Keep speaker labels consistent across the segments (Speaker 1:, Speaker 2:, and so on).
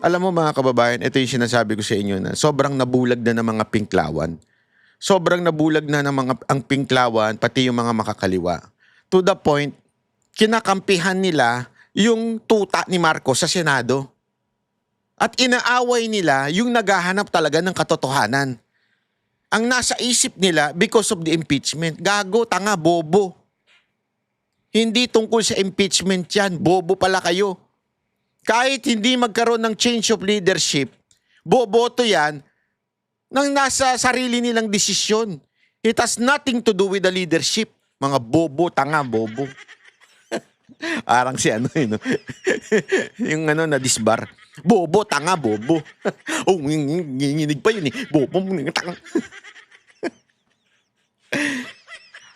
Speaker 1: Alam mo mga kababayan, ito yung sinasabi ko sa inyo na sobrang nabulag na ng mga pinklawan. Sobrang nabulag na ng mga ang pinklawan, pati yung mga makakaliwa. To the point, kinakampihan nila yung tuta ni Marcos sa Senado. At inaaway nila yung naghahanap talaga ng katotohanan. Ang nasa isip nila because of the impeachment, gago, tanga, bobo. Hindi tungkol sa impeachment yan, bobo pala kayo. Kahit hindi magkaroon ng change of leadership, boboto yan ng nasa sarili nilang desisyon. It has nothing to do with the leadership. Mga bobo, tanga, bobo. Parang si ano yun, no? Yung ano na disbar. Bobo, tanga, bobo. Oh, nginginig pa yun eh. Bobo, tanga.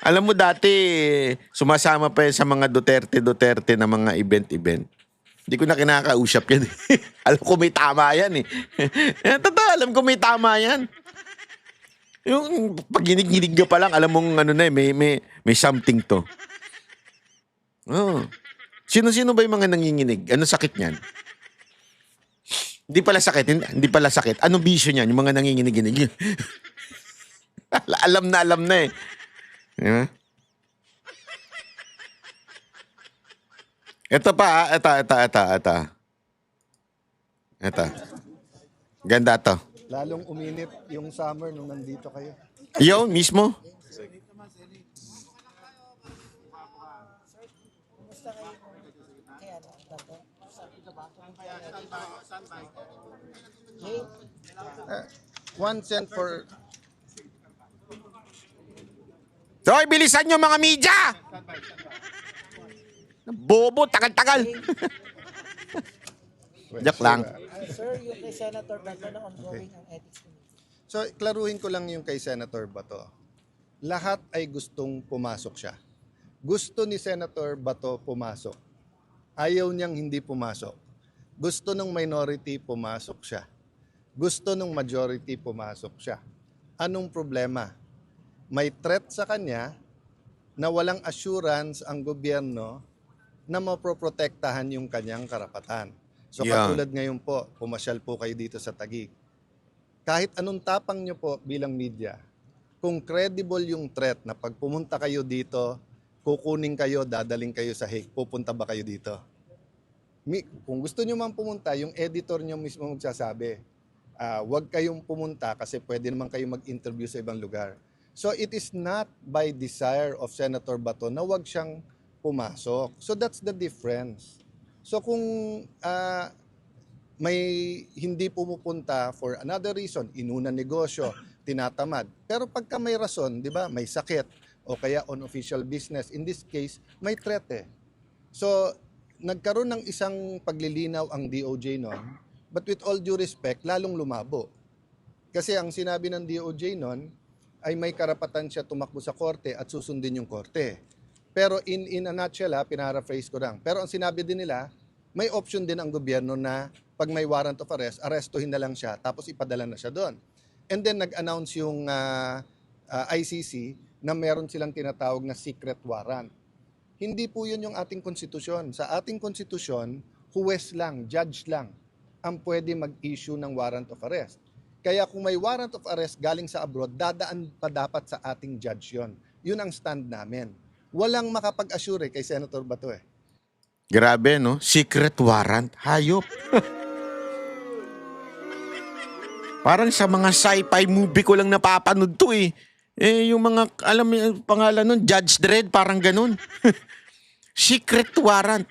Speaker 1: Alam mo dati, sumasama pa yan sa mga Duterte na mga event-event. Hindi ko na kinakausap yan. Alam ko may tama yan eh. Totoo, alam ko may tama yan. Yung pag ginig-ginig ka pa lang, alam mong ano na eh, may something to. Oh. Sino-sino ba yung mga nanginginig? Ano sakit niyan? Hindi pala sakit. Hindi pala sakit. Ano bisyo niyan? Yung mga nanginginig-ginig. Alam na eh. Diba? Ito pa, ito. Ganda to.
Speaker 2: Lalong uminit yung summer nung nandito kayo.
Speaker 1: Yo, mismo.
Speaker 2: One cent for...
Speaker 1: Hoy, bilisan nyo mga media! Bobo, tagal-tagal. Joke lang.
Speaker 3: Sir, yung kay Senator Bato na ongoing ang ethics committee.
Speaker 2: So, klaruhin ko lang yung kay Senator Bato. Lahat ay gustong pumasok siya. Gusto ni Senator Bato pumasok. Ayaw niyang hindi pumasok. Gusto ng minority pumasok siya. Gusto ng majority pumasok siya. Anong problema? May threat sa kanya na walang assurance ang gobyerno na mapoprotektahan yung kanyang karapatan. So katulad ngayon po, pumasyal po kayo dito sa Taguig. Kahit anong tapang nyo po bilang media, kung credible yung threat na pag pumunta kayo dito, kukunin kayo, dadaling kayo sa Hague, pupunta ba kayo dito? Kung gusto nyo man pumunta, yung editor nyo mismo magsasabi, wag kayong pumunta kasi pwede naman kayo mag-interview sa ibang lugar. So it is not by desire of Senator Bato na wag siyang pumasok. So that's the difference. So kung may hindi pumupunta for another reason, inuna negosyo, tinatamad. Pero pagka may rason, di ba, may sakit o kaya unofficial business, in this case, may threat eh. So nagkaroon ng isang paglilinaw ang DOJ noon, but with all due respect, lalong lumabo. Kasi ang sinabi ng DOJ noon, ay may karapatan siya tumakbo sa korte at susundin yung korte. Pero in a nutshell, pinaraphrase ko lang. Pero ang sinabi din nila, may option din ang gobyerno na pag may warrant of arrest, arestuhin na lang siya, tapos ipadala na siya doon. And then nag-announce yung ICC na meron silang tinatawag na secret warrant. Hindi po yun yung ating konstitusyon. Sa ating konstitusyon, huwes lang, judge lang, ang pwede mag-issue ng warrant of arrest. Kaya kung may warrant of arrest galing sa abroad, dadaan pa dapat sa ating judge yun. Yun ang stand namin. Walang makapag-assure kay Senator Bato eh.
Speaker 1: Grabe, no? Secret warrant. Hayop. Parang sa mga sci-fi movie ko lang napapanood to eh. Eh, yung mga, alam mo yung pangalan nun, Judge Dredd, parang ganun. Secret warrant.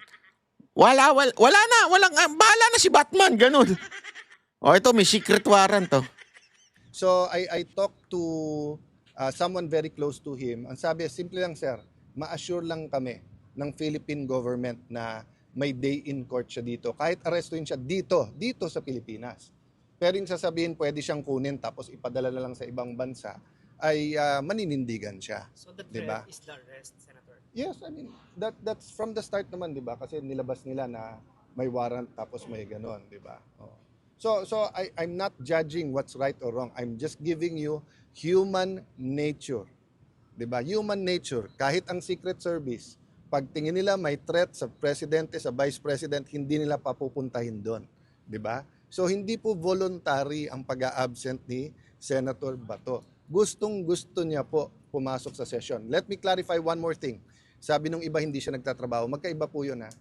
Speaker 1: Wala na, bahala na si Batman, ganun. O ito, may secret warrant to.
Speaker 2: So I talked to someone very close to him. Ang sabi, simple lang sir, ma-assure lang kami ng Philippine government na may day in court siya dito. Kahit arrestuin siya dito sa Pilipinas. Pero yung sasabihin, pwede siyang kunin tapos ipadala na lang sa ibang bansa, ay maninindigan siya. So the threat is the arrest, Senator? Yes, I mean, that's from the start naman, di ba? Kasi nilabas nila na may warrant tapos may ganon, di ba? Oh. So I'm not judging what's right or wrong. I'm just giving you human nature. 'Di ba? Human nature. Kahit ang Secret Service, pag tingin nila may threat sa presidente, sa vice president, hindi nila papupuntahin doon, 'di ba? So hindi po voluntary ang pag-a-absent ni Senator Bato. Gustong-gusto niya po pumasok sa session. Let me clarify one more thing. Sabi nung iba hindi siya nagtatrabaho, magkaiba po yun ha.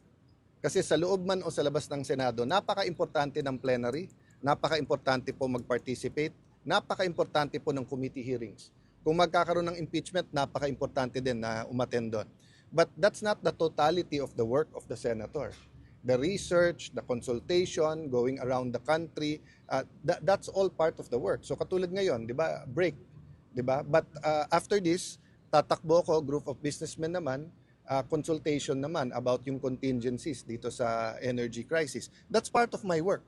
Speaker 2: Kasi sa loob man o sa labas ng Senado, napaka-importante ng plenary, napaka-importante po mag-participate, napaka-importante po ng committee hearings. Kung magkakaroon ng impeachment, napaka-importante din na umattend doon. But that's not the totality of the work of the senator. The research, the consultation, going around the country, that's all part of the work. So katulad ngayon, di ba, break, di ba? But after this, tatakbo ko, group of businessmen naman, consultation naman about yung contingencies dito sa energy crisis. That's part of my work.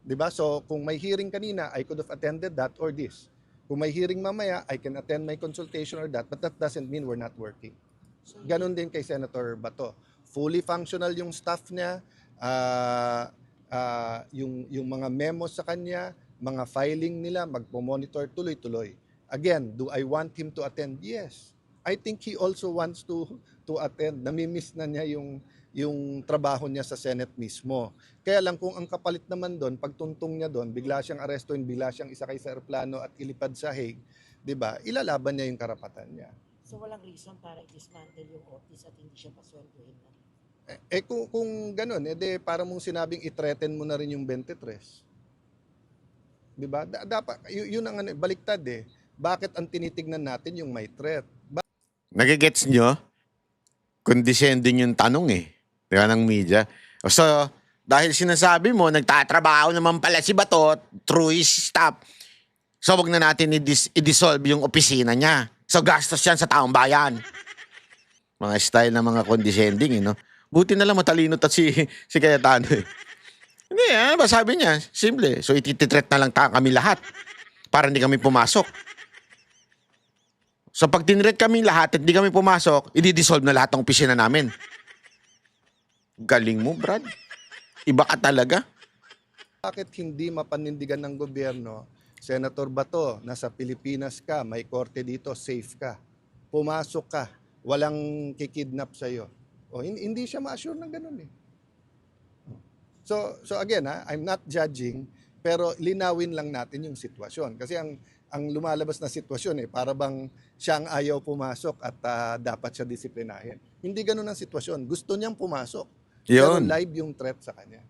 Speaker 2: 'Di ba? So kung may hearing kanina, I could have attended that or this. Kung may hearing mamaya, I can attend my consultation or that, but that doesn't mean we're not working. Ganon din kay Senator Bato. Fully functional yung staff niya, yung mga memos sa kanya, mga filing nila, magpo-monitor tuloy-tuloy. Again, do I want him to attend? Yes. I think he also wants to attend. Namimiss na niya yung trabaho niya sa Senate mismo. Kaya lang kung ang kapalit naman doon, pagtuntong niya doon, bigla siyang arestuin, bigla siyang isakay sa eroplano at ilipad sa Hague, 'di ba? Ilalaban niya yung karapatan niya.
Speaker 3: So walang reason para i-dismantle yung office at hindi siya pasweldohin na.
Speaker 2: Kung gano'n, edi para mong sinabing i-threaten mo na rin yung 23. 'Di ba? Dapat yun ang baliktad eh. Bakit ang tinitignan natin yung may threat?
Speaker 1: Nagigets nyo? Condescending yung tanong eh. Di ba, ng media. So, dahil sinasabi mo, nagtatrabaho naman pala si Bato through his staff. So, wag na natin i-dissolve yung opisina niya. So, gastos yan sa taong bayan. Mga style ng mga condescending, no? Buti na lang matalino si Cayetano eh. Hindi, ano ba sabi niya? Simple. So, itititret na lang kami lahat para hindi kami pumasok. So pag tinret kami lahat at hindi kami pumasok, i-dissolve na lahat ng opisina namin. Galing mo, Brad. Iba ka talaga.
Speaker 2: Bakit hindi mapanindigan ng gobyerno, Senator Bato, nasa Pilipinas ka, may korte dito, safe ka. Pumasok ka, walang kikidnap sa'yo. O, hindi siya ma-assure ng ganun eh. So again, I'm not judging, pero linawin lang natin yung sitwasyon. Kasi ang lumalabas na sitwasyon para bang siyang ayaw pumasok at dapat siya disiplinahin. Hindi ganun ang sitwasyon. Gusto niyang pumasok. Pero
Speaker 1: Yun.
Speaker 2: live yung threat sa kanya.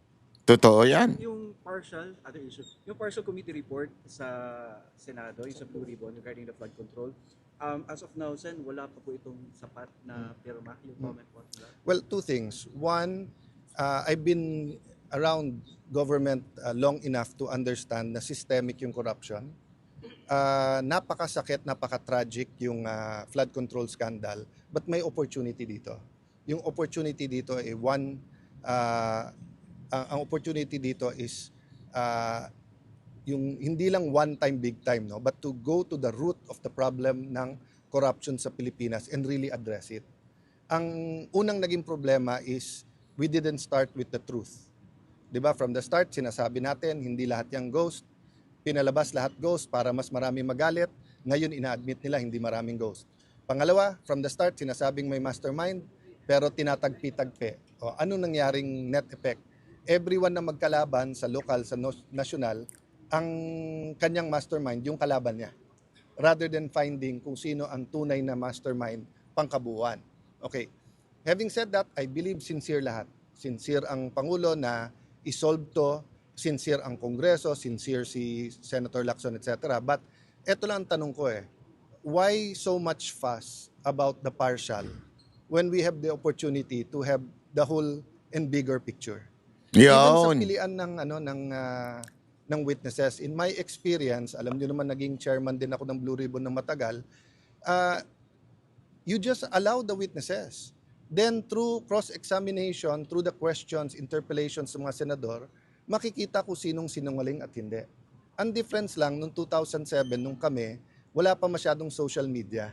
Speaker 1: Totoo yan.
Speaker 4: Yung other issue, yung partial committee report sa Senado, yung sa Blue Ribbon regarding the flood control, as of now, Sen, wala pa po itong sapat na pirma, yung comment po nila.
Speaker 2: Well, two things. One, I've been around government long enough to understand na systemic yung corruption. Napakasakit, napaka-tragic yung flood control scandal, but may opportunity dito. Yung opportunity dito ay ang opportunity dito is yung hindi lang one time, big time, no, but to go to the root of the problem ng corruption sa Pilipinas and really address it. Ang unang naging problema is we didn't start with the truth. 'Di ba? From the start, sinasabi natin, hindi lahat yung ghost. Pinalabas lahat ghost para mas marami magalit. Ngayon, ina-admit nila hindi maraming ghost. Pangalawa, from the start, sinasabing may mastermind, pero tinatagpi-tagpi. O, ano nangyaring net effect? Everyone na magkalaban sa local, sa national, ang kanyang mastermind, yung kalaban niya. Rather than finding kung sino ang tunay na mastermind pangkabuuan. Okay. Having said that, I believe sincere lahat. Sincere ang Pangulo na isolve to, sincere ang Kongreso, sincere si Senator Lacson, etc. But eto lang ang tanong ko why so much fuss about the partial when we have the opportunity to have the whole and bigger picture? Even sa
Speaker 1: Yun.
Speaker 2: pilian ng witnesses, in my experience, alam niyo naman naging chairman din ako ng Blue Ribbon ng matagal, you just allow the witnesses. Then through cross-examination, through the questions, interpellations ng mga senador, makikita kung sinong sinungaling at hindi. Ang difference lang, noong 2007, nung kami, wala pa masyadong social media.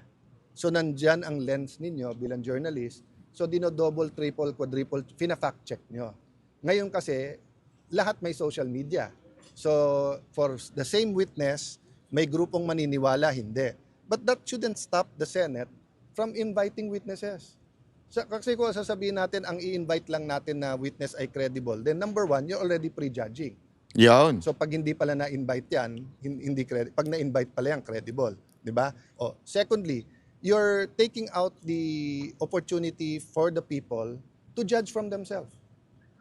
Speaker 2: So nandyan ang lens ninyo bilang journalist. So dino-double, triple, quadruple, fina-fact check nyo. Ngayon kasi, lahat may social media. So for the same witness, may grupong maniniwala, hindi. But that shouldn't stop the Senate from inviting witnesses. Kasi kung sasabihin natin, ang i-invite lang natin na witness ay credible, then number one, you're already prejudging.
Speaker 1: Yun.
Speaker 2: So pag hindi pala na-invite yan, hindi pag na-invite pala yan, credible, 'di ba? Oh, secondly, you're taking out the opportunity for the people to judge from themselves.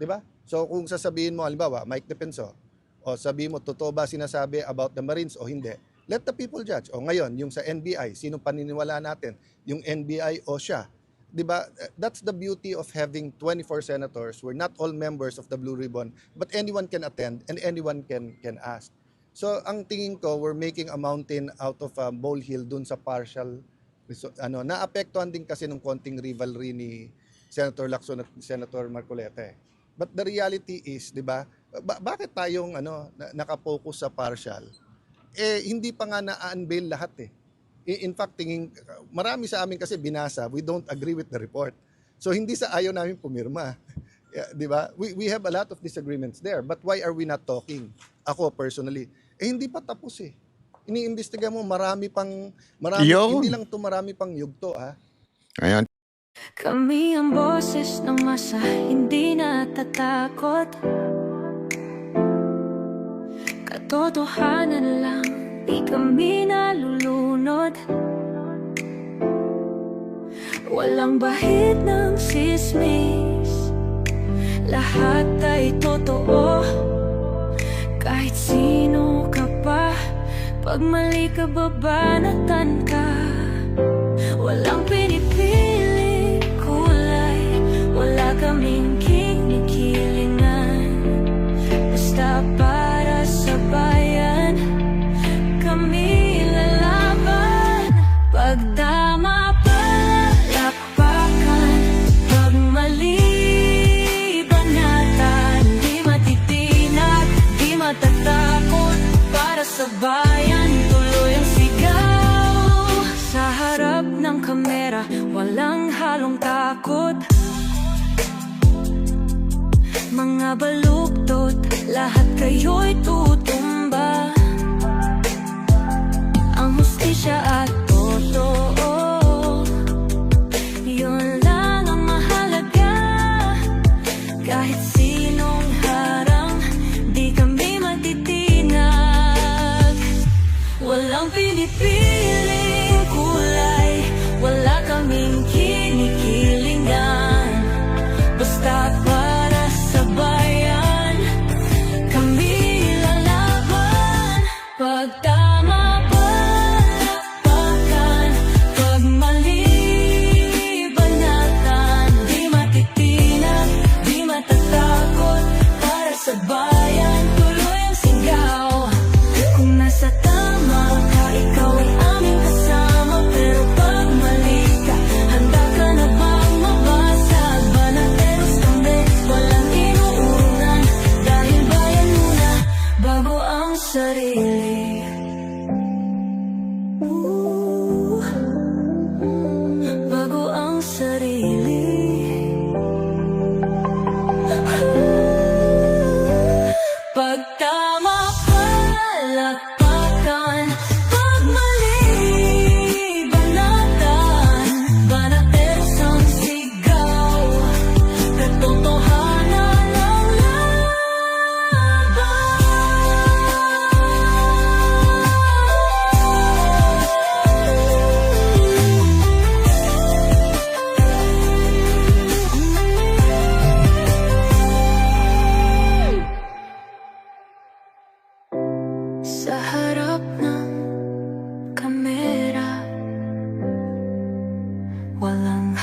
Speaker 2: 'Di ba? So kung sasabihin mo halimbawa, Mike Defensor, o sabihin mo totoo ba sinasabi about the Marines o hindi? Let the people judge. O ngayon, yung sa NBI, sino paniniwala natin? Yung NBI o siya? 'Di ba? That's the beauty of having 24 senators. We're not all members of the Blue Ribbon, but anyone can attend and anyone can ask. So ang tingin ko, we're making a mountain out of a molehill dun sa partial naapektuhan din kasi ng konting rivalry ni Senator Lacson at Senator Marcoleta. But the reality is, 'di ba? Bakit tayong naka-focus sa partial? Hindi pa nga na-unveil lahat eh. In fact, marami sa amin kasi binasa, we don't agree with the report. So hindi sa ayaw namin pumirma. Yeah, 'di ba? We have a lot of disagreements there. But why are we not talking? Ako personally, hindi pa tapos eh. Iniimbestiga mo marami,
Speaker 1: Yun.
Speaker 2: hindi lang to marami pang yugto
Speaker 1: Ayan.
Speaker 5: Kami ang boses ng masa, hindi natatakot. Katotohanan lang, di kami nalulunod. Walang bahid ng sismis, lahat ay totoo. Kahit sino ka pa, pag mali ka babanatan ka. Walang pinipiling kulay, wala kaming kinikilingan. Basta para sa bayan, kami lalaban. Pagdama palakpakan, pag mali banatan. Di matitinag, di matatakot, para sa bayan tuloy ang sigaw. Sa harap ng kamera, walang halong takot. Mga baluktot, lahat kayo'y tutumba. Ang hustisya at totoo, yun lang ang mahalaga. Kahit sinong harang, di kami matitinag. Walang pinipiling kulay, wala kaming kinikilingan. Basta para sa bayan, kami lalaban. Pag tama palakpakan, pag mali banatan. Di matitinag, di matatakot, para sa bayan tuloy ang sigaw. Kung nasa tama ka, ikaw ay aming kasama. Pero pag mali ka, handa ka na bang mabasag? Banateros kami, walang inuunan. Dahil bayan muna, bago ang sarili. Bago ang sarili. Pag tama palakpakan, pag mali banatan. Banateros ang sigaw, katotohanan ang laban. Sa harap ng kamera, walang